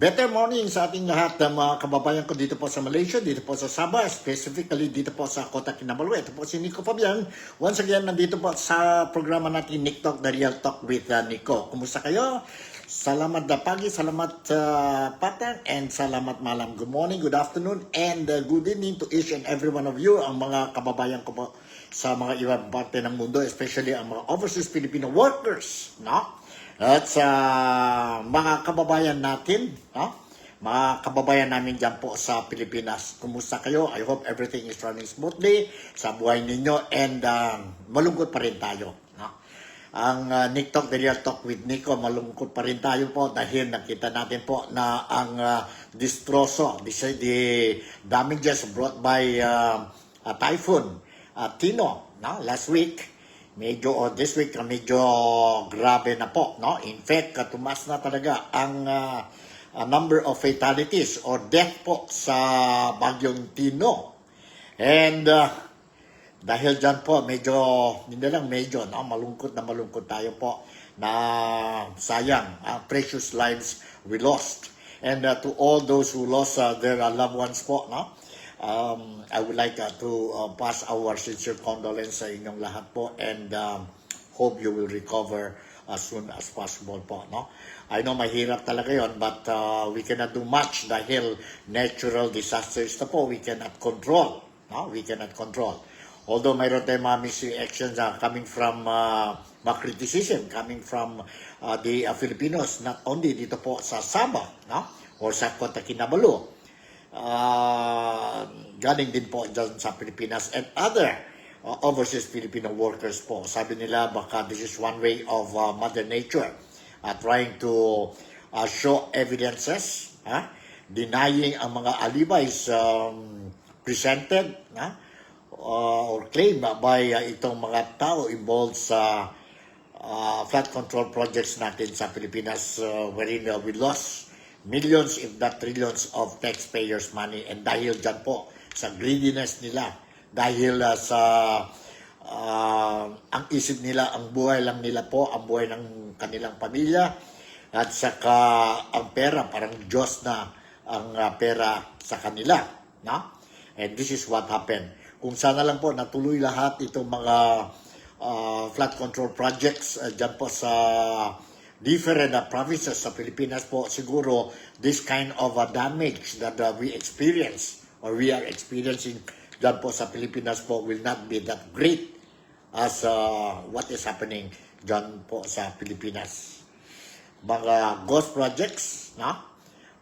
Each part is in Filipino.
Better morning sa ating lahat ng mga kababayan ko dito po sa Malaysia, dito po sa Sabah, specifically dito po sa Kota Kinabalu. Ito po si Nico Fabian. Once again, nandito po sa programa natin Nick Talk, The Real Talk with Nico. Kumusta kayo? Salamat na pagi, salamat patang, and salamat malam. Good morning, good afternoon, and good evening to each and every one of you, ang mga kababayan ko po sa mga ibang parte ng mundo, especially ang mga overseas Filipino workers, no? At sa mga kababayan natin, no? Mga kababayan namin dyan po sa Pilipinas. Kumusta kayo? I hope everything is running smoothly sa buhay ninyo, and malungkot pa rin tayo. No? Ang Nick Talk, The Real Talk with Nico, malungkot pa rin tayo po dahil nakita natin po na ang distroso, the damages brought by a typhoon, Tino, no? Last week, this week medyo grabe na po, no? In fact, tumaas na talaga ang number of fatalities or death po sa Bagyong Tino. And dahil dyan po, hindi lang medyo, no? Malungkot tayo po na sayang, precious lives we lost. And to all those who lost their loved ones po, no? I would like to pass our sincere condolence sa inyong lahat po, and hope you will recover as soon as possible po, no? I know mahirap talaga yon, but we cannot do much dahil natural disasters na po, we cannot control, no? We cannot control. Although mayroon tayong mga missing actions coming from mga criticism coming from the Filipinos, not only dito po sa Sabah, no? Or sa Kota Kinabalu. Galing din po dyan sa Pilipinas and other overseas Filipino workers po. Sabi nila baka this is one way of Mother Nature trying to show evidences, denying ang mga alibis presented or claimed by itong mga tao involved sa flood control projects natin sa Pilipinas, wherein we lost millions if not trillions of taxpayers' money, and dahil dyan po sa greediness nila, dahil sa ang isip nila, ang buhay lang nila po, ang buhay ng kanilang pamilya, at saka ang pera, parang Diyos na ang pera sa kanila, no? And this is what happened. Kung sana lang po natuloy lahat itong mga flood control projects dyan po sa different provinces sa Pilipinas po, siguro this kind of damage that we experience or we are experiencing dyan po sa Pilipinas po will not be that great as what is happening dyan po sa Pilipinas. Mga ghost projects,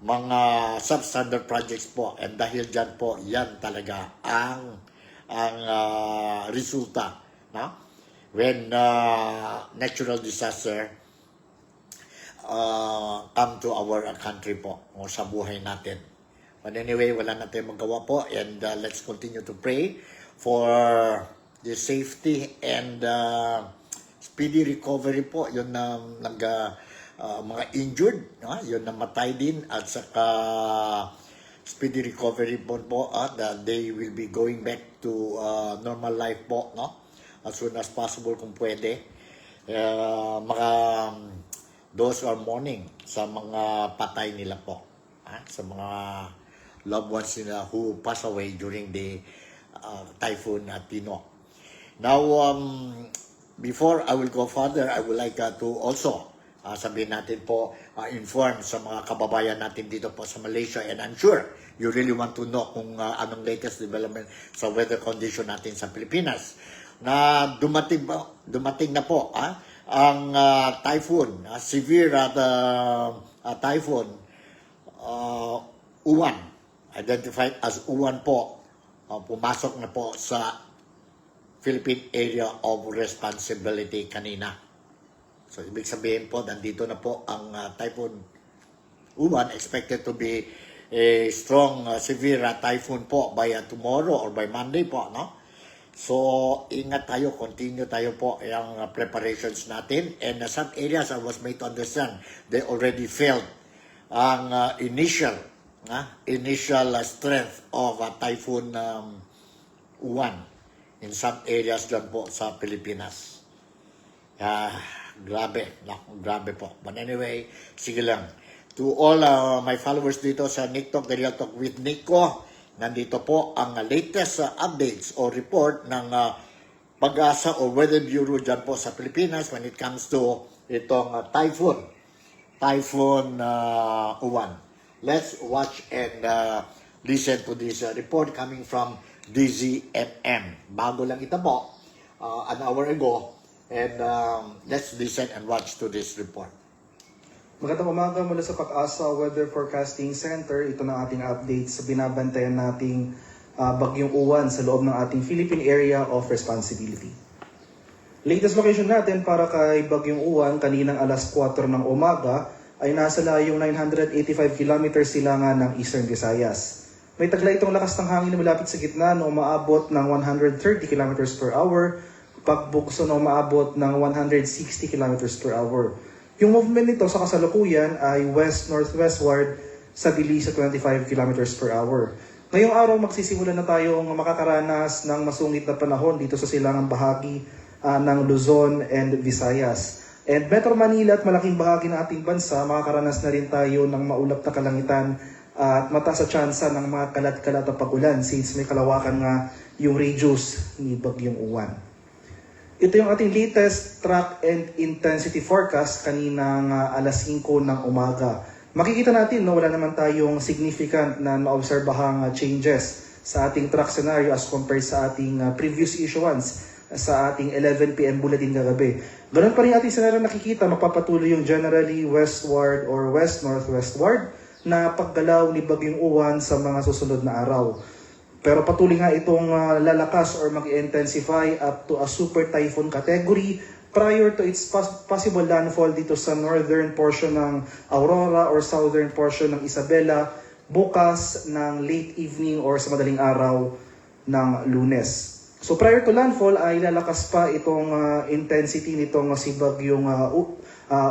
mga substandard projects po, and dahil dyan po, yan talaga ang resulta when natural disaster come to our country po o sa buhay natin. But anyway, wala na tayong magawa po, and let's continue to pray for the safety and speedy recovery po. Yun na mga injured, yun na matay din, at saka speedy recovery po that they will be going back to normal life po, as soon as possible kung pwede. Those who are mourning sa mga patay nila po, sa mga loved ones nila who passed away during the typhoon Tino. Now, before I will go further, I would like to also sabihin natin po, inform sa mga kababayan natin dito po sa Malaysia, and I'm sure you really want to know kung anong latest development sa weather condition natin sa Pilipinas. Na dumating na po ang typhoon, severe typhoon Uwan, identified as Uwan po, pumasok na po sa Philippine Area of Responsibility kanina. So, ibig sabihin po, nandito na po ang typhoon Uwan, expected to be a strong, severe typhoon po by tomorrow or by Monday po, no? So, ingat tayo, continue tayo po yung preparations natin. And some areas I was made to understand, they already felt ang initial strength of Typhoon Uwan in some areas dyan po sa Pilipinas. Grabe po. But anyway, sige lang. To all my followers dito sa Nick Talk, The Real Talk with Nico, nandito po ang latest updates o report ng Pag-asa o Weather Bureau dyan po sa Pilipinas when it comes to itong Typhoon Uwan. Let's watch and listen to this report coming from DZMM. Bago lang ito po, an hour ago, and let's listen and watch to this report. Magandang umaga mula sa Pag-asa Weather Forecasting Center. Ito na ating update sa binabantayan nating Bagyong Uwan sa loob ng ating Philippine Area of Responsibility. Latest location natin para kay Bagyong Uwan kaninang alas 4 ng umaga ay nasa layong 985 kilometers silangan ng Eastern Visayas. May tagla itong lakas ng hangin na malapit sa gitna na umaabot ng 130 kilometers per hour, pagbugso na umaabot ng 160 kilometers per hour. Yung movement nito sa kasalukuyan ay west-northwestward sa bilis sa 25 km per hour. Ngayong araw magsisimula na tayong makakaranas ng masungit na panahon dito sa silangang bahagi ng Luzon and Visayas. And Metro Manila at malaking bahagi ng ating bansa, makakaranas na rin tayo ng maulap na kalangitan at mataas sa tsansa ng mga kalat-kalat na pag-ulan since may kalawakan nga yung radius ni Bagyong Uwan. Ito yung ating latest track and intensity forecast kaninang alas 5 ng umaga. Makikita natin wala naman tayong significant na naobserbahang changes sa ating track scenario as compared sa ating previous issuance sa ating 11 PM bulletin kagabi. Ganun pa rin ating scenario nakikita, mapapatuloy yung generally westward or west-northwestward na paggalaw ni Bagyong Uwan sa mga susunod na araw. Pero patuloy nga itong lalakas or mag-intensify up to a super typhoon category prior to its possible landfall dito sa northern portion ng Aurora or southern portion ng Isabela bukas ng late evening or sa madaling araw ng Lunes. So prior to landfall ay lalakas pa itong intensity nitong si Bagyong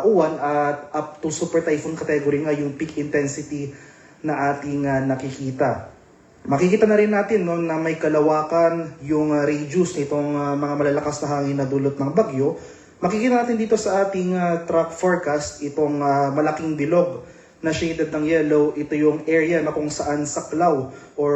Uwan at up to super typhoon category nga yung peak intensity na ating nakikita. Makikita na rin natin na may kalawakan yung radius nitong mga malalakas na hangin na dulot ng bagyo. Makikita natin dito sa ating track forecast itong malaking bilog na shaded ng yellow. Ito yung area na kung saan saklaw or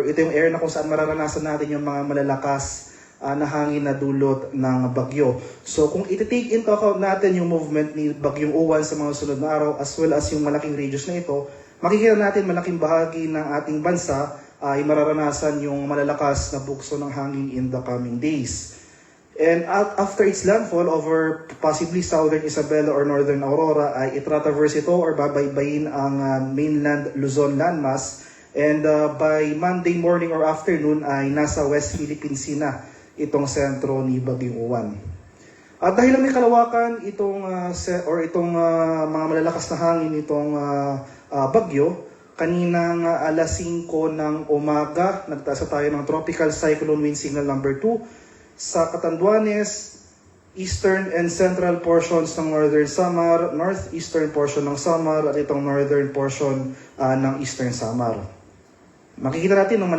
ito yung area na kung saan mararanasan natin yung mga malalakas na hangin na dulot ng bagyo. So kung iti-take into account natin yung movement ni Bagyong Uwan sa mga sunod na araw as well as yung malaking radius na ito, makikita natin malaking bahagi ng ating bansa ay mararanasan yung malalakas na bugso ng hangin in the coming days. And after its landfall over possibly southern Isabela or northern Aurora ay itratraverse ito or babaybayin ang mainland Luzon landmass. And by Monday morning or afternoon ay nasa West Philippine Sea na itong sentro ni Bagyong Uwan. At dahil may kalawakan itong mga malalakas na hangin itong bagyo, kaninang alas 5 ng umaga, nagtaas tayo ng Tropical Cyclone Wind Signal number 2 sa Catanduanes, eastern and central portions ng Northern Samar, northeastern portion ng Samar, at itong northern portion ng Eastern Samar. Makikita natin ng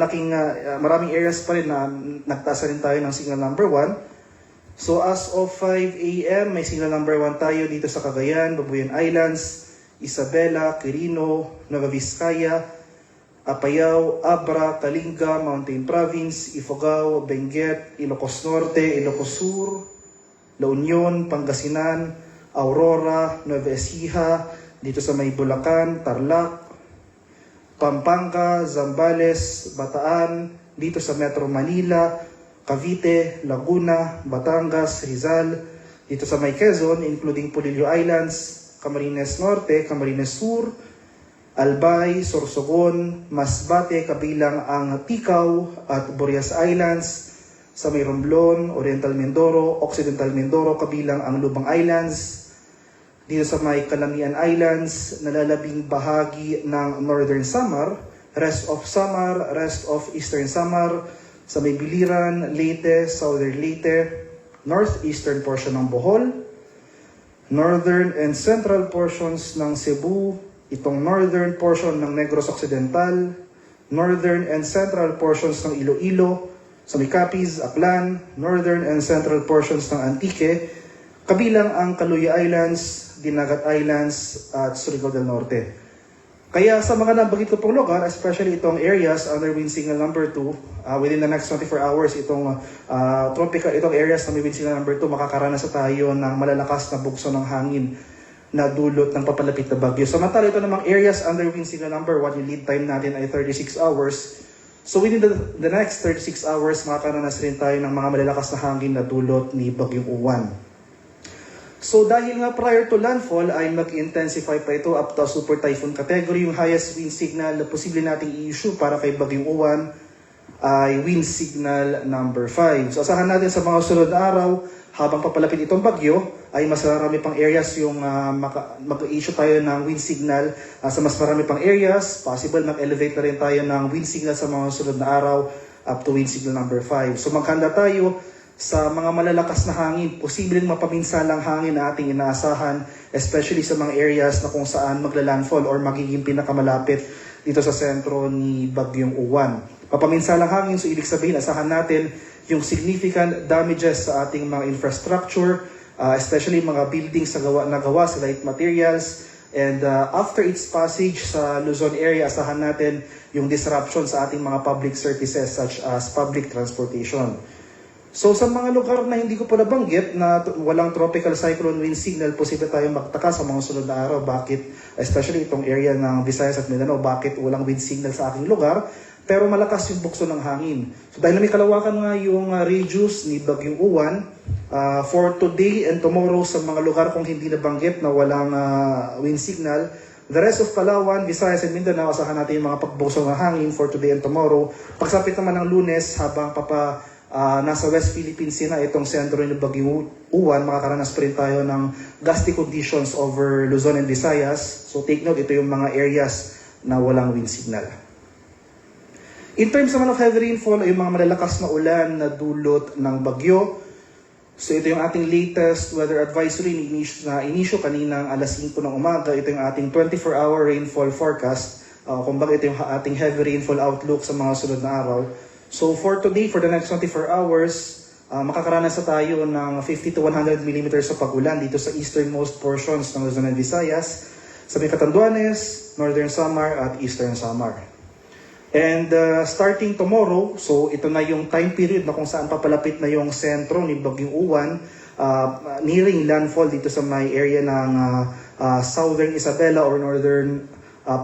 maraming areas pa rin na nagtaas rin tayo ng signal number 1. So as of 5 AM, may signal number 1 tayo dito sa Cagayan, Babuyan Islands, Isabela, Quirino, Nueva Vizcaya, Apayao, Abra, Kalinga, Mountain Province, Ifugao, Benguet, Ilocos Norte, Ilocos Sur, La Union, Pangasinan, Aurora, Nueva Ecija, dito sa may Bulacan, Tarlac, Pampanga, Zambales, Bataan, dito sa Metro Manila, Cavite, Laguna, Batangas, Rizal, dito sa may Quezon, including Polillo Islands, Camarines Norte, Camarines Sur, Albay, Sorsogon, Masbate, kabilang ang Ticao at Burias Islands, sa may Romblon, Oriental Mindoro, Occidental Mindoro, kabilang ang Lubang Islands, dito sa may Calamian Islands, nalalabing bahagi ng Northern Samar, rest of Samar, rest of Eastern Samar, sa may Biliran, Leyte, Southern Leyte, northeastern portion ng Bohol, northern and central portions ng Cebu, itong northern portion ng Negros Occidental, northern and central portions ng Iloilo, sa may Capiz, Aklan, northern and central portions ng Antique, kabilang ang Kaluya Islands, Dinagat Islands, at Surigao del Norte. Kaya sa mga nabanggit ko pong lugar, especially itong areas under wind signal number 2, within the next 24 hours, itong itong areas na may wind signal number 2, makakaranas tayo ng malalakas na bugso ng hangin na dulot ng papalapit na bagyo. Samantala ito namang areas under wind signal number 1, yung lead time natin ay 36 hours. So within the next 36 hours, makakaranas rin tayo ng mga malalakas na hangin na dulot ni Bagyong Uwan. So dahil nga prior to landfall ay mag-intensify pa ito up to super typhoon category, yung highest wind signal na posible nating i-issue para kay Bagyong Uwan ay wind signal number 5. So asahan natin sa mga sunod na araw, habang papalapit itong bagyo, ay mas marami pang areas yung mag-issue tayo ng wind signal sa mas marami pang areas. Possible mag-elevate na rin tayo ng wind signal sa mga sunod na araw up to wind signal number 5. So maghanda tayo sa mga malalakas na hangin, posibleng mapaminsalang hangin na ating inaasahan, especially sa mga areas na kung saan magla-landfall or magiging pinakamalapit dito sa sentro ni Bagyong Uwan. Mapaminsalang hangin, so ibig sabihin, asahan natin yung significant damages sa ating mga infrastructure, especially mga buildings na gawa sa light materials. And after its passage sa Luzon area, asahan natin yung disruption sa ating mga public services such as public transportation. So sa mga lugar na hindi ko pa nabanggit na walang tropical cyclone wind signal, posible tayong magtaka sa mga sunod na araw. Bakit, especially itong area ng Visayas at Mindanao, bakit walang wind signal sa aking lugar, pero malakas yung bukso ng hangin. So dahil may kalawakan nga yung radius ni Bagyong Uwan, for today and tomorrow sa mga lugar kung hindi nabanggit na walang wind signal, the rest of Palawan, Visayas and Mindanao, asahan natin yung mga pagbukso ng hangin for today and tomorrow. Pagsapit naman ng Lunes, habang nasa West Philippines na itong sentro ng Bagyong Uwan, makakaranas pa rin tayo ng gusty conditions over Luzon and Visayas. So take note, ito yung mga areas na walang wind signal. In terms naman of heavy rainfall, ay yung mga malalakas na ulan na dulot ng bagyo. So ito yung ating latest weather advisory na inisyo kaninang alas 5 ng umaga. Ito yung ating 24-hour rainfall forecast. Kumbaga ito yung ating heavy rainfall outlook sa mga sunod na araw. So for today, for the next 24 hours, makakaranas na tayo ng 50 to 100 mm sa pag-ulan dito sa easternmost portions ng Luzon and Visayas, sa Catanduanes, Northern Samar at Eastern Samar. And starting tomorrow, so ito na yung time period na kung saan papalapit na yung sentro ni Bagyong Uwan, nearing landfall dito sa may area ng Southern Isabela or northern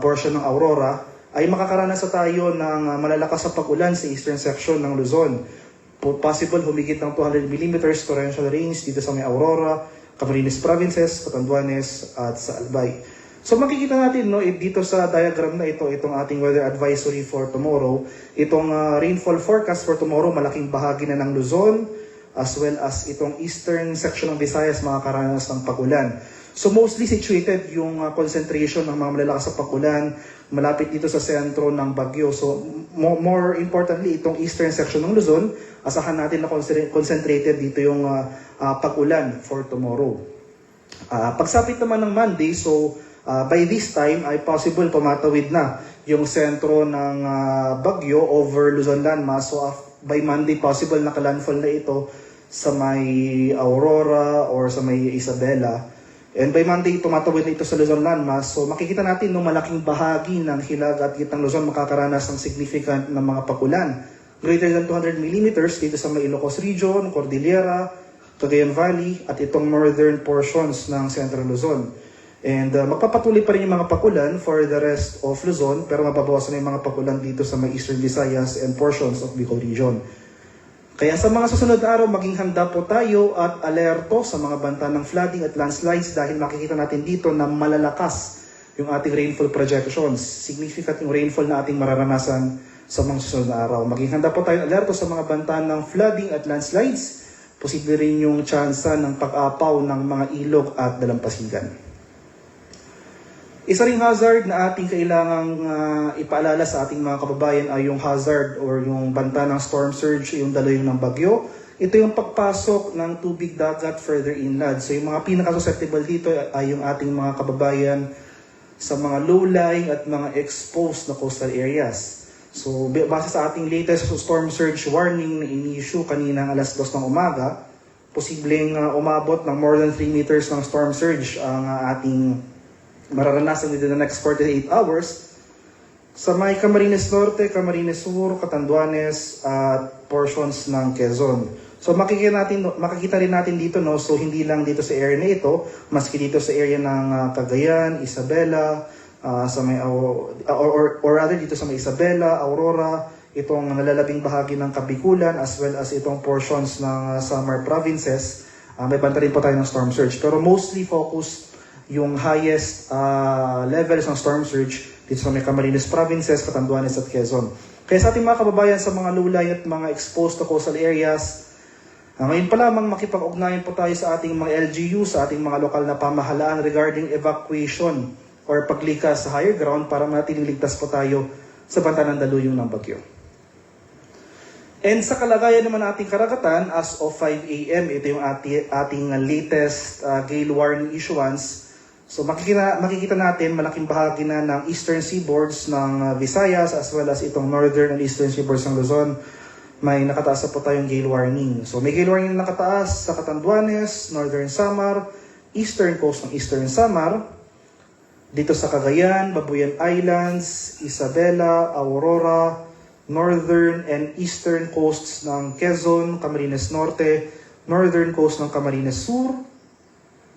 portion ng Aurora, ay makakaranas na tayo ng malalakas na pag-ulan sa eastern section ng Luzon. Possible humigit ng 200 mm torrential rains dito sa may Aurora, Camarines Provinces, Catanduanes at sa Albay. So makikita natin dito sa diagram na ito, itong ating weather advisory for tomorrow, itong rainfall forecast for tomorrow, malaking bahagi na ng Luzon, as well as itong eastern section ng Visayas makakaranas ng pag-ulan. So mostly situated yung concentration ng mga malalakas na pag-ulan malapit dito sa sentro ng bagyo. So more importantly, itong eastern section ng Luzon, asahan natin na concentrated dito yung pag-ulan for tomorrow. Pagsapit naman ng Monday, so by this time ay possible tumatawid na yung sentro ng bagyo over Luzon landmass. So by Monday, possible nakalandfall na ito sa may Aurora or sa may Isabela. And by Monday, tumatawid na ito sa Luzon landmass. So makikita natin malaking bahagi ng hilag at gitnang Luzon makakaranas ng significant na mga pag-ulan. Greater than 200 mm dito sa may Ilocos Region, Cordillera, Cagayan Valley, at itong northern portions ng Central Luzon. And magpapatuloy pa rin yung mga pag-ulan for the rest of Luzon, pero mababawasan na yung mga pag-ulan dito sa may Eastern Visayas and portions of Bicol Region. Kaya sa mga susunod na araw, maging handa po tayo at alerto sa mga banta ng flooding at landslides dahil makikita natin dito na malalakas yung ating rainfall projections. Significant yung rainfall na ating mararanasan sa mga susunod na araw. Maging handa po tayo alerto sa mga banta ng flooding at landslides. Posible rin yung tsansa ng pag-apaw ng mga ilog at dalampasigan. Isa ring hazard na ating kailangang ipaalala sa ating mga kababayan ay yung hazard or yung banta ng storm surge, yung daloy ng bagyo. Ito yung pagpasok ng tubig dagat further inland. So yung mga pinaka-susceptible dito ay yung ating mga kababayan sa mga low-lying at mga exposed na coastal areas. So base sa ating latest storm surge warning na ini-issue kanina alas 2 ng umaga, posibleng umabot ng more than 3 meters ng storm surge ang ating mararanasan within the next 48 hours sa may Camarines Norte, Camarines Sur, Catanduanes at portions ng Quezon. So makikita rin natin dito, no, so hindi lang dito sa area na ito, maski dito sa area ng Cagayan, Isabela, sa may or rather dito sa may Isabela, Aurora, itong nalalabing bahagi ng Kabikulan as well as itong portions ng Samar provinces, may banta rin po tayo ng storm surge. Pero mostly focus yung highest levels ng storm surge dito sa may Camarines provinces, Catanduanes at Quezon. Kaya sa ating mga kababayan sa mga lulay at mga exposed to coastal areas, ngayon pa lamang makipag-ugnayan po tayo sa ating mga LGU, sa ating mga lokal na pamahalaan regarding evacuation or paglikas sa higher ground para manatiling ligtas po tayo sa banta ng daluyong ng bagyo. And sa kalagayan naman ating karagatan, as of 5 a.m., ito yung ating latest gale warning issuance. So makikita natin malaking bahagi na ng eastern seaboards ng Visayas as well as itong northern and eastern seaboards ng Luzon. May nakataas na po tayong gale warning. So may gale warning na nakataas sa Catanduanes, northern Samar, eastern coast ng eastern Samar, dito sa Cagayan, Babuyan Islands, Isabela, Aurora, northern and eastern coasts ng Quezon, Camarines Norte, northern coast ng Camarines Sur,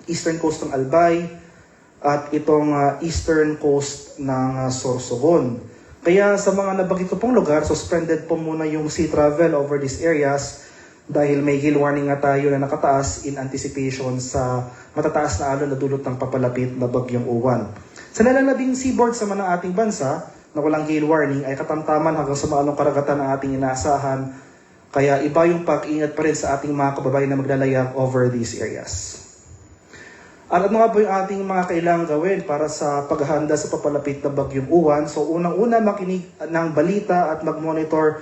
eastern coast ng Albay, at itong eastern coast ng Sorsogon. Kaya sa mga nabanggit ko pong lugar, suspended po muna yung sea travel over these areas dahil may gale warning nga tayo na nakataas in anticipation sa matataas na alon na dulot ng papalapit na bagyong Uwan. Sa nalalabing seaboard sa mga ating bansa na walang gale warning ay katamtaman hanggang sa maalong karagatan ang ating inaasahan. Kaya iba yung pag-ingat pa rin sa ating mga kababayan na maglalayag over these areas. At ano nga po yung ating mga kailangang gawin para sa paghahanda sa papalapit na bagyong Uwan? So unang-una makinig ng balita at mag-monitor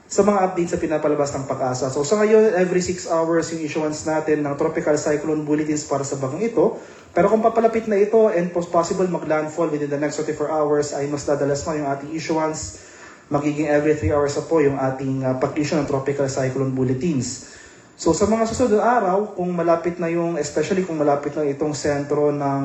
sa mga updates sa pinapalabas ng Pag-asa. So sa ngayon, every 6 hours yung issuance natin ng tropical cyclone bulletins para sa bagyong ito. Pero kung papalapit na ito and possible mag-landfall within the next 24 hours ay mas dadalas na yung ating issuance. Magiging every 3 hours na po yung ating pag-issue ng tropical cyclone bulletins. So sa mga susunod na araw, kung malapit na yung, especially kung malapit na itong sentro ng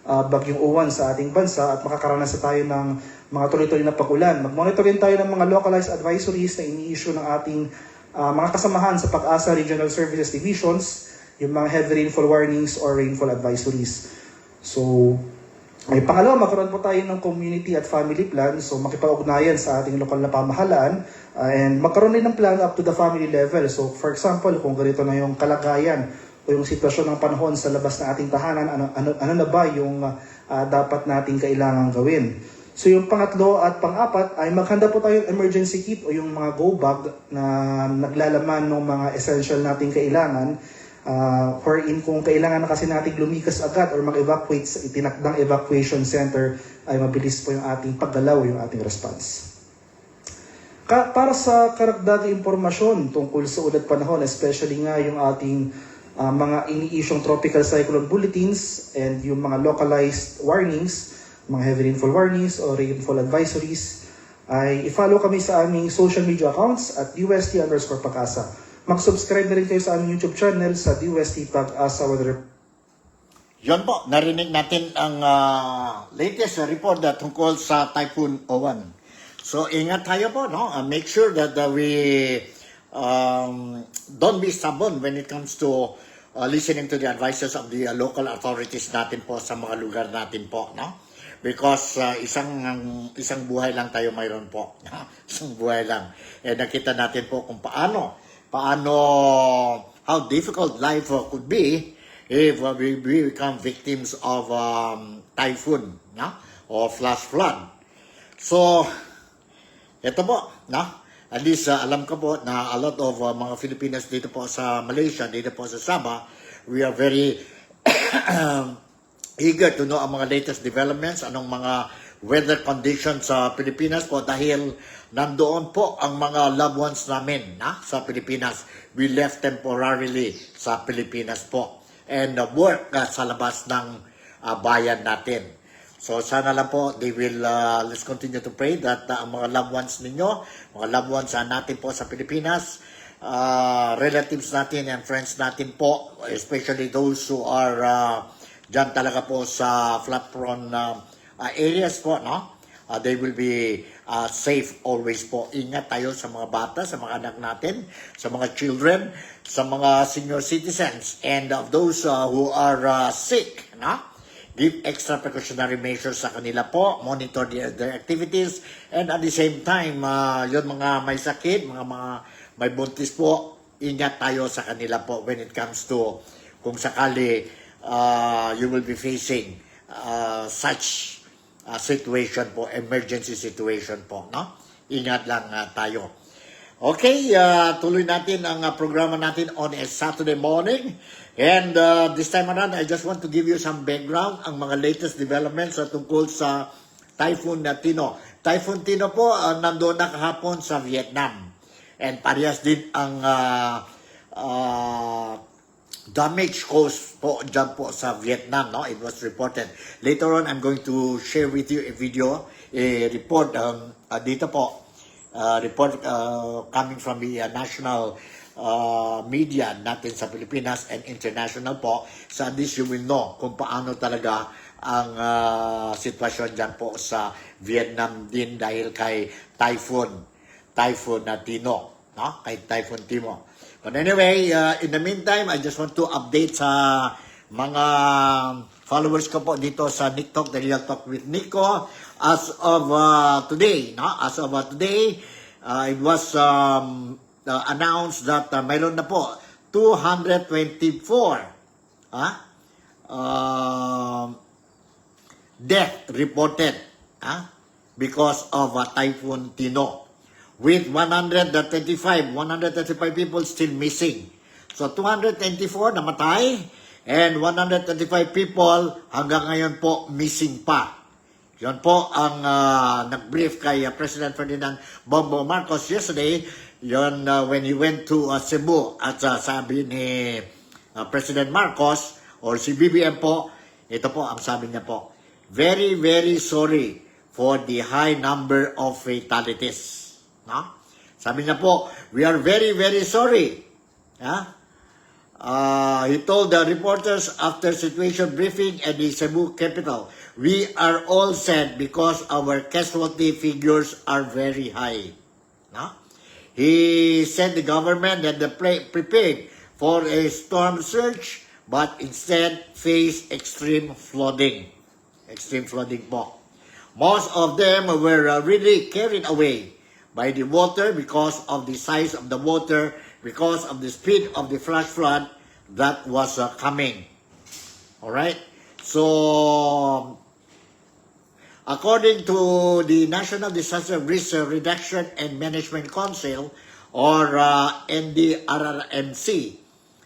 bagyong Uwan sa ating bansa at makakaranas na tayo ng mga tuloy-tuloy na pag-ulan, mag-monitor rin tayo ng mga localized advisories na ini-issue ng ating mga kasamahan sa Pag-asa Regional Services Divisions, yung mga heavy rainfall warnings or rainfall advisories. So, may pangalawa, magkaroon po tayo ng community at family plan. So, makipag-ugnayan sa ating lokal na pamahalaan and magkaroon din ng plan up to the family level. So, for example, kung ganito na yung kalagayan o yung sitwasyon ng panahon sa labas ng ating tahanan, ano na ba yung dapat nating kailangan gawin? So, yung pangatlo at pang-apat ay maghanda po tayong emergency kit o yung mga go bag na naglalaman ng mga essential nating kailangan. Wherein kung kailangan na kasi natin lumikas agad or mag-evacuate sa itinakdang evacuation center ay mabilis po yung ating paggalaw, yung ating response. Para sa karagdagang impormasyon tungkol sa ulat panahon, especially nga yung ating mga ini-issue'ng tropical cyclone bulletins and yung mga localized warnings, mga heavy rainfall warnings or rainfall advisories, ay i-follow kami sa aming social media accounts at DUST_Pag-asa. Mag-subscribe na rin kayo sa aming YouTube channel sa DUST Pag-asa Weather. Yon po, narinig natin ang latest report na tungkol sa Typhoon Uwan. So ingat tayo po, no? Make sure that we don't be stubborn when it comes to listening to the advices of the local authorities natin po sa mga lugar natin po, no? Because isang buhay lang tayo mayroon po. Isang buhay lang. Nakita natin po kung paano how difficult life could be if we become victims of typhoon, no? Or flash flood. So, ito po, no? At least alam ko po na a lot of mga Filipinos dito po sa Malaysia, dito po sa Sabah, we are very eager to know ang mga latest developments, anong mga weather conditions sa Pilipinas po dahil nandoon po ang mga loved ones namin sa Pilipinas. We left temporarily sa Pilipinas po and work sa labas ng bayan natin. So sana lang po they will, let's continue to pray that ang mga loved ones ninyo, mga loved ones natin po sa Pilipinas, relatives natin and friends natin po, especially those who are dyan talaga po sa flat-prone areas po, no? They will be safe always po. Ingat tayo sa mga bata, sa mga anak natin, sa mga children, sa mga senior citizens, and of those who are sick, no? Give extra precautionary measures sa kanila po, monitor their activities, and at the same time, yun mga may sakit, mga may buntis po, ingat tayo sa kanila po when it comes to kung sakali you will be facing such situation po, emergency situation po, no? Ingat lang tayo. Okay, tuloy natin ang programa natin on a Saturday morning. And this time around, I just want to give you some background, ang mga latest developments tungkol sa Typhoon Tino. Typhoon Tino po, nandoon na kahapon sa Vietnam. And parehas din ang damage caused po dyan po sa Vietnam, no? It was reported. Later on, I'm going to share with you a video, a report dito po, report coming from the national media natin sa Pilipinas and international po. So this you will know kung paano talaga ang sitwasyon dyan po sa Vietnam din dahil kay Typhoon Tino, no? Kay Typhoon Timo. But anyway, in the meantime, I just want to update sa mga followers ko po dito sa Nick Talk, The Real Talk with Nico. As of today, no? As of today, it was announced that mayroon na po 224 death reported because of Typhoon Tino. With 135 people still missing. So 224 namatay and 135 people hanggang ngayon po missing pa. Yan po ang nag-brief kay President Ferdinand Bongbong Marcos yesterday, yon when he went to Cebu at sabi ni President Marcos or si BBM po, ito po ang sabi niya po, very, very sorry for the high number of fatalities. No? Sabi niya po, we are very, very sorry. He told the reporters after situation briefing at the Cebu capital, we are all sad because our casualty figures are very high. No? He said the government had prepared for a storm surge but instead faced extreme flooding. Extreme flooding po. Most of them were really carried away by the water because of the size of the water, because of the speed of the flash flood that was coming. Alright? So, according to the National Disaster Risk Reduction and Management Council, or NDRRMC,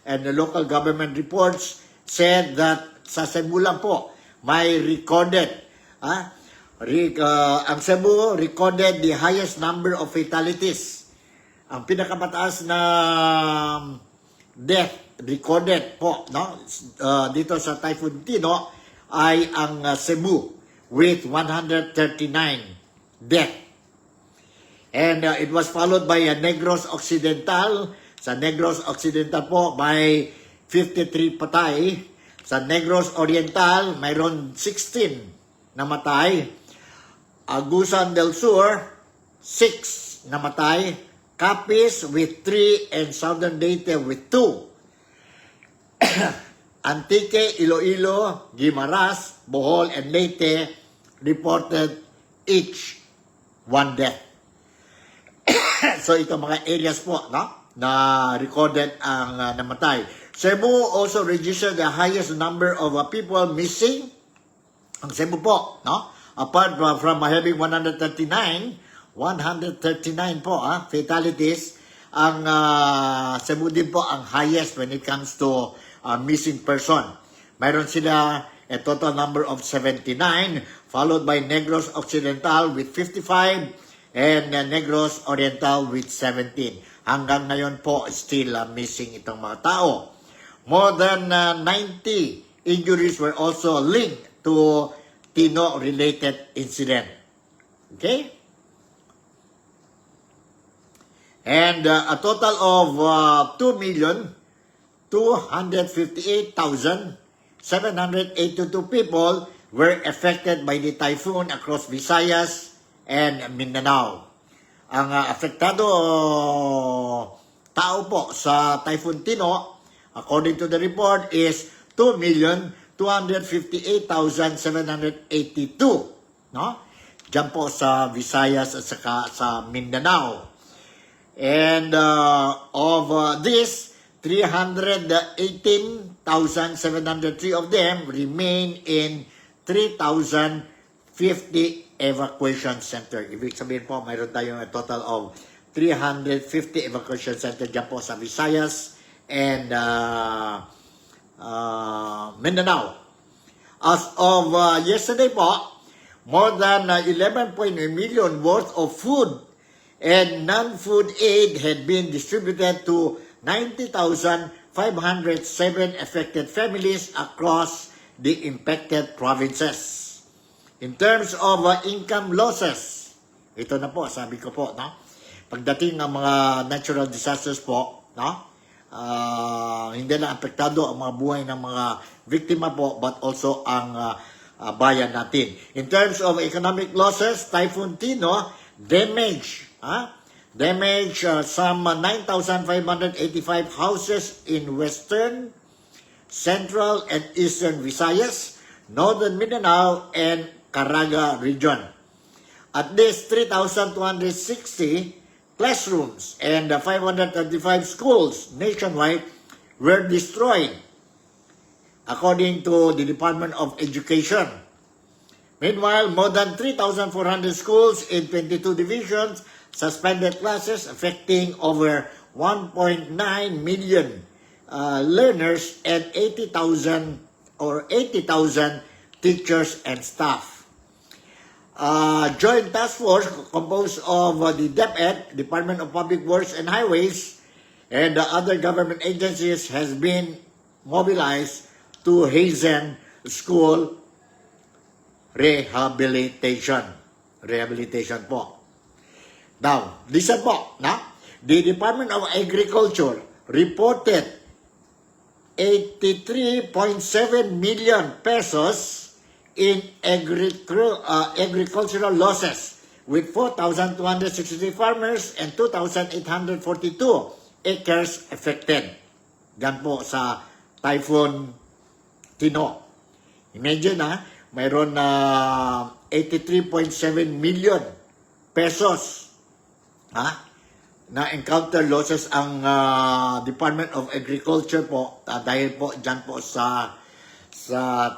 and the local government reports said that sa Cebu lang po, may recorded, ang Cebu recorded the highest number of fatalities. Ang pinakamataas na death recorded po, no? Dito sa Typhoon Tino ay ang Cebu with 139 death. And it was followed by Negros Occidental. Sa Negros Occidental po may 53 patay. Sa Negros Oriental mayroon 16 namatay. Agusan del Sur, 6 namatay. Capiz with 3 and Southern Leyte with 2. Antique, Iloilo, Guimaras, Bohol, and Leyte reported each 1 death. So ito mga areas po, no, na recorded ang namatay. Cebu also registered the highest number of people missing. Ang Cebu po, no? Apart from having 139 po fatalities, ang Cebu din po ang highest when it comes to missing person. Mayroon sila a total number of 79, followed by Negros Occidental with 55 and Negros Oriental with 17. Hanggang ngayon po still missing itong mga tao. More than 90 injuries were also linked to Tino-related incident. Okay? And a total of 2,258,782 people were affected by the typhoon across Visayas and Mindanao. Ang apektado tao po sa Typhoon Tino, according to the report, is 2,258,782. No? Diyan po sa Visayas at saka sa Mindanao. And of this, 318,703 of them remain in 3,050 evacuation center. Ibig sabihin po, mayroon tayong a total of 350 evacuation center dyan po sa Visayas and Mindanao. As of yesterday po, more than 11.1 million worth of food and non-food aid had been distributed to 90,507 affected families across the impacted provinces. In terms of income losses, ito na po, sabi ko po, no? Pagdating ng mga natural disasters po, no? Hindi na apektado ang mga buhay ng mga biktima po, but also ang bayan natin. In terms of economic losses, Typhoon Tino damage some 9,585 houses in western, central, and eastern Visayas, northern Mindanao, and Caraga region. At least 3,260 classrooms and 535 schools nationwide were destroyed, according to the Department of Education. Meanwhile, more than 3,400 schools in 22 divisions suspended classes, affecting over 1.9 million learners and 80,000 teachers and staff. Joint task force composed of the DepEd, Department of Public Works and Highways, and other government agencies has been mobilized to hasten school rehabilitation. Rehabilitation po. Now, listen po, na? The Department of Agriculture reported 83.7 million pesos in agricultural losses, with 4,263 farmers and 2,842 acres affected. Yan po sa Typhoon Tino. Imagine mayroon na 83.7 million pesos na encounter losses ang Department of Agriculture po dahil po dyan po sa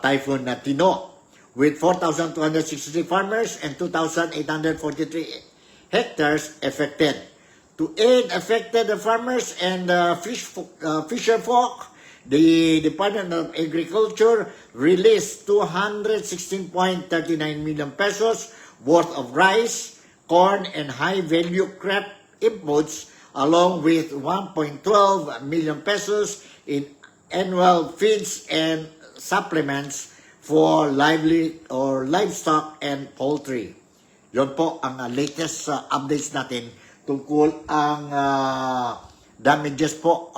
Typhoon na Tino, with 4,263 farmers and 2,843 hectares affected. To aid affected farmers and fisher folk, the Department of Agriculture released 216.39 million pesos worth of rice, corn, and high-value crop inputs, along with 1.12 million pesos in annual feeds and supplements for livestock and poultry. Yon po ang latest updates natin tungkol ang damages po,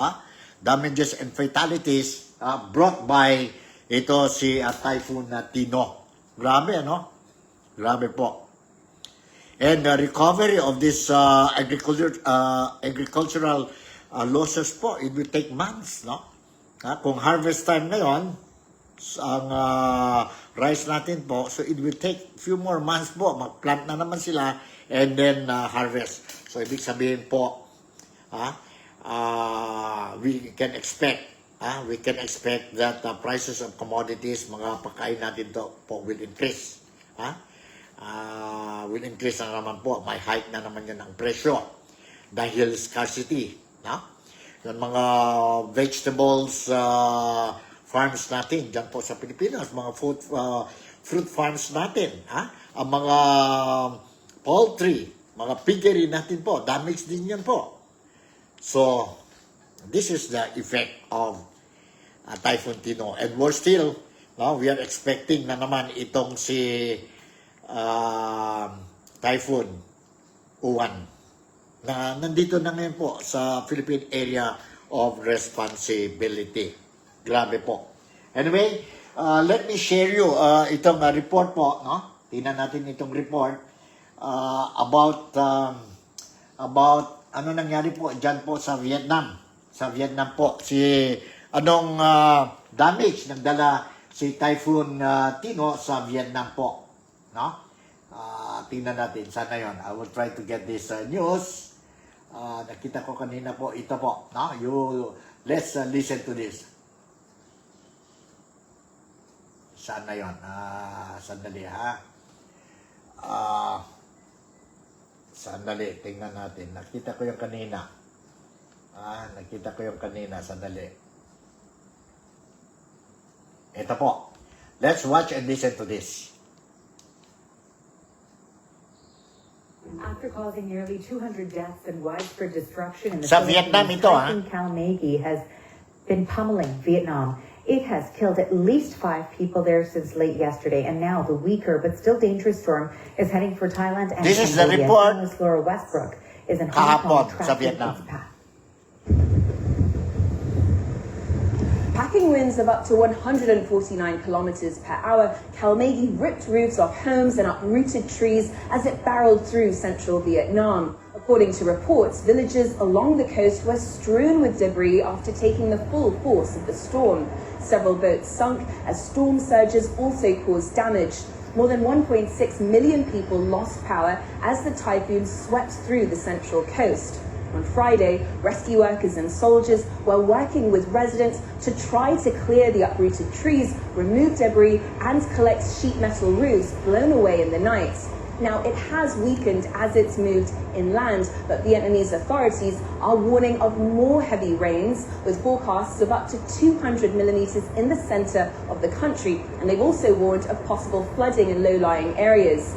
damages and fatalities brought by ito si Typhoon Tino. Grabe, no? Grabe po. And the recovery of this agricultural losses po, it will take months, no? Kung harvest time ngayon, ang rice natin po, so it will take few more months po, mag-plant na naman sila and then harvest. So ibig sabihin po, we can expect that the prices of commodities, mga pagkain natin to po will increase. Will increase na naman po, may hike na naman yan ang presyo dahil scarcity. Yung mga vegetables farms natin dyan po sa Pilipinas, mga fruit farms natin, ang mga poultry, mga piggery natin po, damage din yan po. So, this is the effect of Typhoon Tino. And we're still, we are expecting na naman itong si Typhoon Uwan. na nandito na ngayon po sa Philippine Area of Responsibility. Grabe po. Anyway, let me share you itong report po, no? Tingnan natin itong report about ano nangyari po dyan po sa Vietnam. Sa Vietnam po, anong damage nagdala si Typhoon Tino sa Vietnam po, no? Tingnan natin, sana yon. I will try to get this news. Nakita ko kanina po, ito po, no? Let's listen to this. Sana yon. Sandali ha. Sandali, tingnan natin. Nakita ko yung kanina. Sandali. Ito po. Let's watch and listen to this. After causing nearly 200 deaths and widespread destruction in the Sa Vietnam ito, Typhoon Kalmagi has been pummeling Vietnam. It has killed at least 5 people there since late yesterday, and now the weaker but still dangerous storm is heading for Thailand and This is the Cambodia. report Journalist Laura Westbrook is in Hong kahapon Kong sa tracking Vietnam. its path. Packing winds of up to 149 kilometers per hour, Kalmagi ripped roofs off homes and uprooted trees as it barreled through central Vietnam. According to reports, villages along the coast were strewn with debris after taking the full force of the storm. Several boats sunk as storm surges also caused damage. More than 1.6 million people lost power as the typhoon swept through the central coast. On Friday, rescue workers and soldiers were working with residents to try to clear the uprooted trees, remove debris, and collect sheet metal roofs blown away in the night. Now, it has weakened as it's moved inland, but Vietnamese authorities are warning of more heavy rains, with forecasts of up to 200 millimeters in the center of the country, and they've also warned of possible flooding in low-lying areas.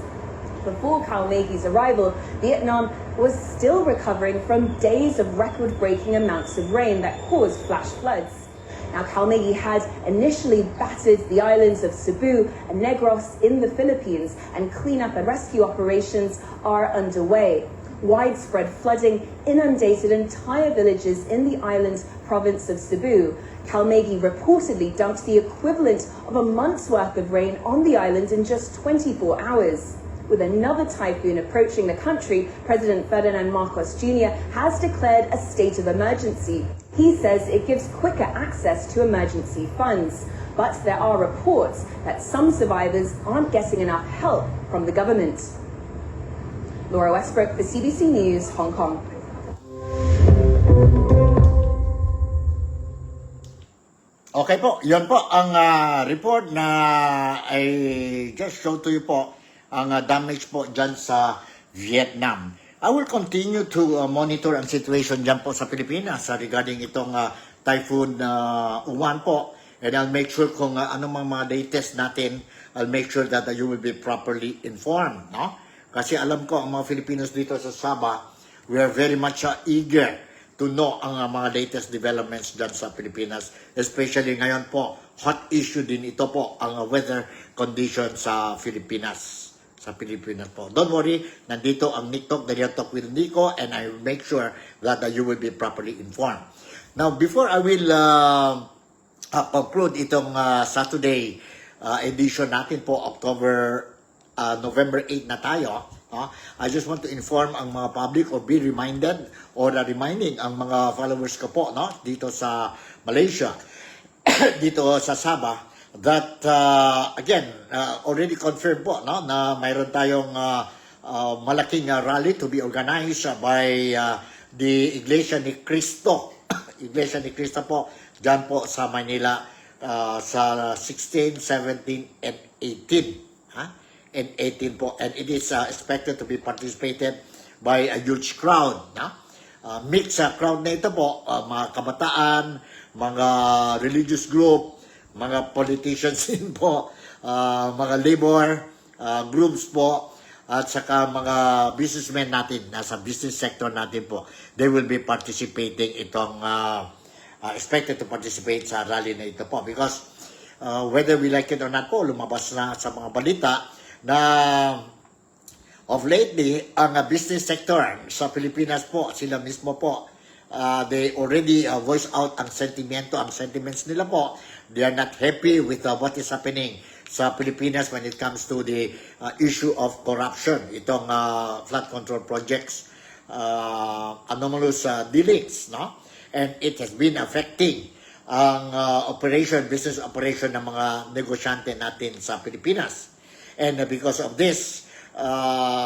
Before Kalmagi's arrival, Vietnam was still recovering from days of record-breaking amounts of rain that caused flash floods. Now, Kalmagi had initially battered the islands of Cebu and Negros in the Philippines, and cleanup and rescue operations are underway. Widespread flooding inundated entire villages in the island province of Cebu. Kalmagi reportedly dumped the equivalent of a month's worth of rain on the island in just 24 hours. With another typhoon approaching the country, President Ferdinand Marcos Jr. has declared a state of emergency. He says it gives quicker access to emergency funds. But there are reports that some survivors aren't getting enough help from the government. Laura Westbrook for CBC News, Hong Kong. Okay po, yun po ang report na I just showed to you po ang damage po dyan sa Vietnam. I will continue to monitor ang situation dyan po sa Pilipinas regarding itong Typhoon Uwan po. And I'll make sure kung anong mga latest natin, I'll make sure that you will be properly informed. No? Kasi alam ko ang mga Filipinos dito sa Sabah, we are very much eager to know ang mga latest developments dyan sa Pilipinas. Especially ngayon po, hot issue din ito po ang weather condition sa Pilipinas. Po. Don't worry, nandito ang Nick the Real Talk with Nico, and I will make sure that you will be properly informed. Now, before I will conclude itong Saturday edition natin po, November 8 na tayo, I just want to inform ang mga public or be reminded or reminding ang mga followers ko po dito sa Malaysia, dito sa Sabah, that again already confirmed po na mayroon tayong malaking rally to be organized by the Iglesia ni Cristo Iglesia ni Cristo po dyan po sa Manila sa 16, 17 and 18 and 18 po, and it is expected to be participated by a huge crowd mixed crowd na ito po, mga kabataan, mga religious group, mga politicians din po, mga labor groups po, at saka mga businessmen natin, nasa business sector natin po. They will be participating itong, expected to participate sa rally na ito po. Because whether we like it or not po, lumabas na sa mga balita na of lately, ang business sector sa Pilipinas po, sila mismo po, they already voice out ang sentiments nila po. They are not happy with what is happening sa Pilipinas when it comes to the issue of corruption. Itong flood control projects, anomalous dealings, no? And it has been affecting ang business operation ng mga negosyante natin sa Pilipinas. And because of this,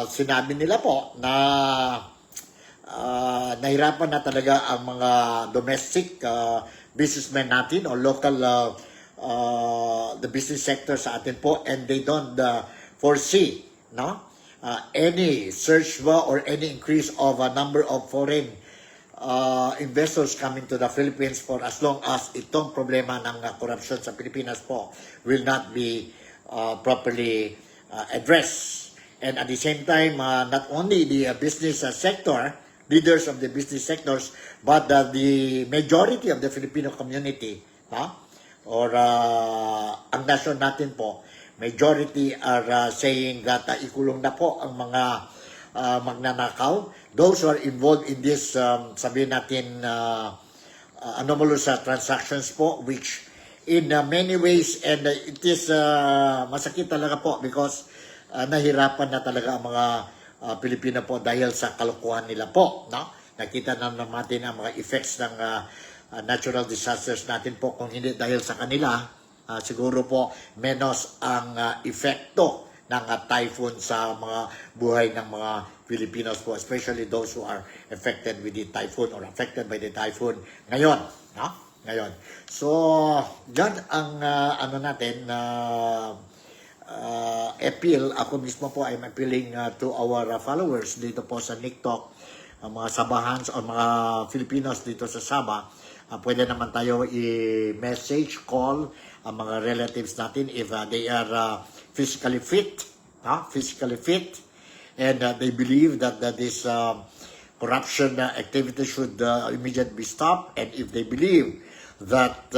sinabi nila po na nahirapan na talaga ang mga domestic businessmen natin o local the business sector sa atin po, and they don't foresee any surge ba or any increase of a number of foreign investors coming to the Philippines for as long as itong problema ng corruption sa Pilipinas po will not be properly addressed. And at the same time, not only the business sector, leaders of the business sectors, but the majority of the Filipino community, or ang nation natin po, majority are saying that ikulong na po ang mga magnanakaw. Those who are involved in this, sabihin natin, anomalous transactions po, which in many ways, and it is masakit talaga po because nahirapan na talaga ang mga Pilipino po dahil sa kalokohan nila po. No? Nakita na natin ang mga effects ng natural disasters natin po. Kung hindi dahil sa kanila, siguro po menos ang epekto ng typhoon sa mga buhay ng mga Filipinos po, especially those who are affected with the typhoon or affected by the typhoon ngayon. No? Ngayon. So, yan ang ano natin appeal. Ako mismo po ay appealing to our followers dito po sa TikTok, mga Sabahans o mga Filipinos dito sa Sabah. Pwede naman tayo i-message, call ang mga relatives natin if they are physically fit, and they believe that this corruption activity should immediately be stopped, and if they believe that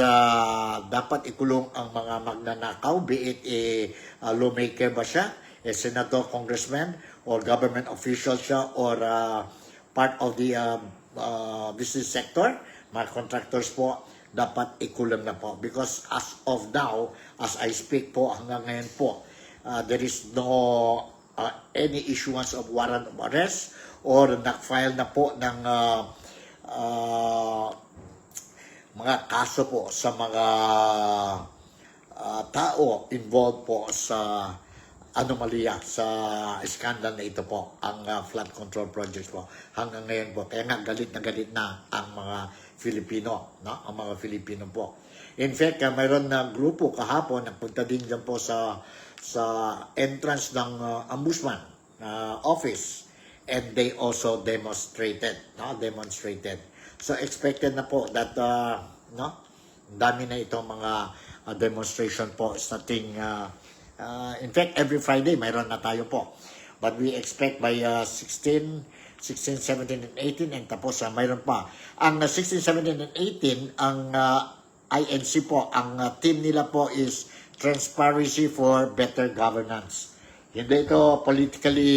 dapat ikulong ang mga magnanakaw, be it a lawmaker ba siya, a senator, congressman, or government official siya, or part of the business sector, mga contractors po, dapat ikulong na po. Because as of now, as I speak po, hanggang ngayon po, there is no any issuance of warrant of arrest or na-file na po ng mga kaso po sa mga tao involved po sa anomalya, sa scandal na ito po, ang flood control projects po. Hanggang ngayon po, kaya nga galit na ang mga Filipino, no? Ang mga Filipino po. In fact, mayroon na grupo kahapon, nagpunta din dyan po sa entrance ng ombudsman office, and they also demonstrated. So expected na po that dami na itong mga demonstration po starting in fact every Friday mayroon na tayo po, but we expect by 16, 17 and 18, and tapos mayroon pa ang 16, 17 and 18 ang INC po, ang team nila po is Transparency for Better Governance. Hindi ito politically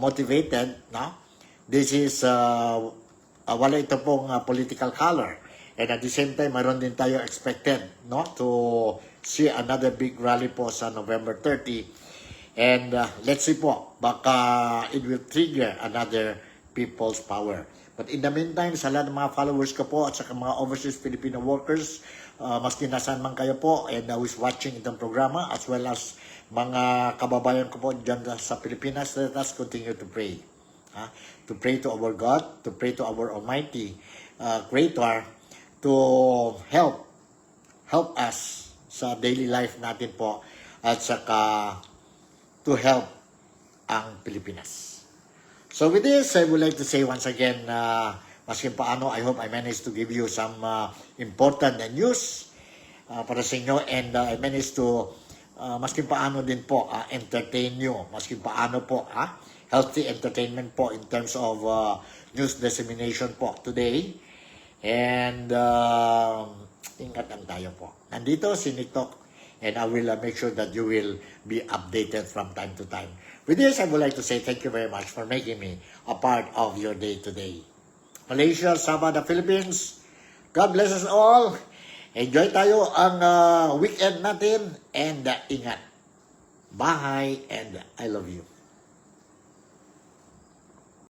motivated, no? This is wala ito pong political color. And at the same time, mayroon din tayo expected, no, to see another big rally po sa November 30. And let's see po, baka it will trigger another people's power. But in the meantime, sa lahat ng mga followers ko po at sa mga overseas Filipino workers, maski nasaan man kayo po and who is watching itong programa, as well as mga kababayan ko po dyan sa Pilipinas, let us continue to pray. To pray to our God, to pray to our Almighty Creator, to help us sa daily life natin po, at saka to help ang Pilipinas. So with this, I would like to say once again, maski paano, I hope I managed to give you some important news para sa inyo, and I managed to maski paano din po entertain nyo, maski paano po healthy entertainment po in terms of news dissemination po today. And ingat lang tayo po. Nandito si TikTok and I will make sure that you will be updated from time to time. With this, I would like to say thank you very much for making me a part of your day today. Malaysia, Sabah, the Philippines, God bless us all. Enjoy tayo ang weekend natin and ingat. Bye and I love you.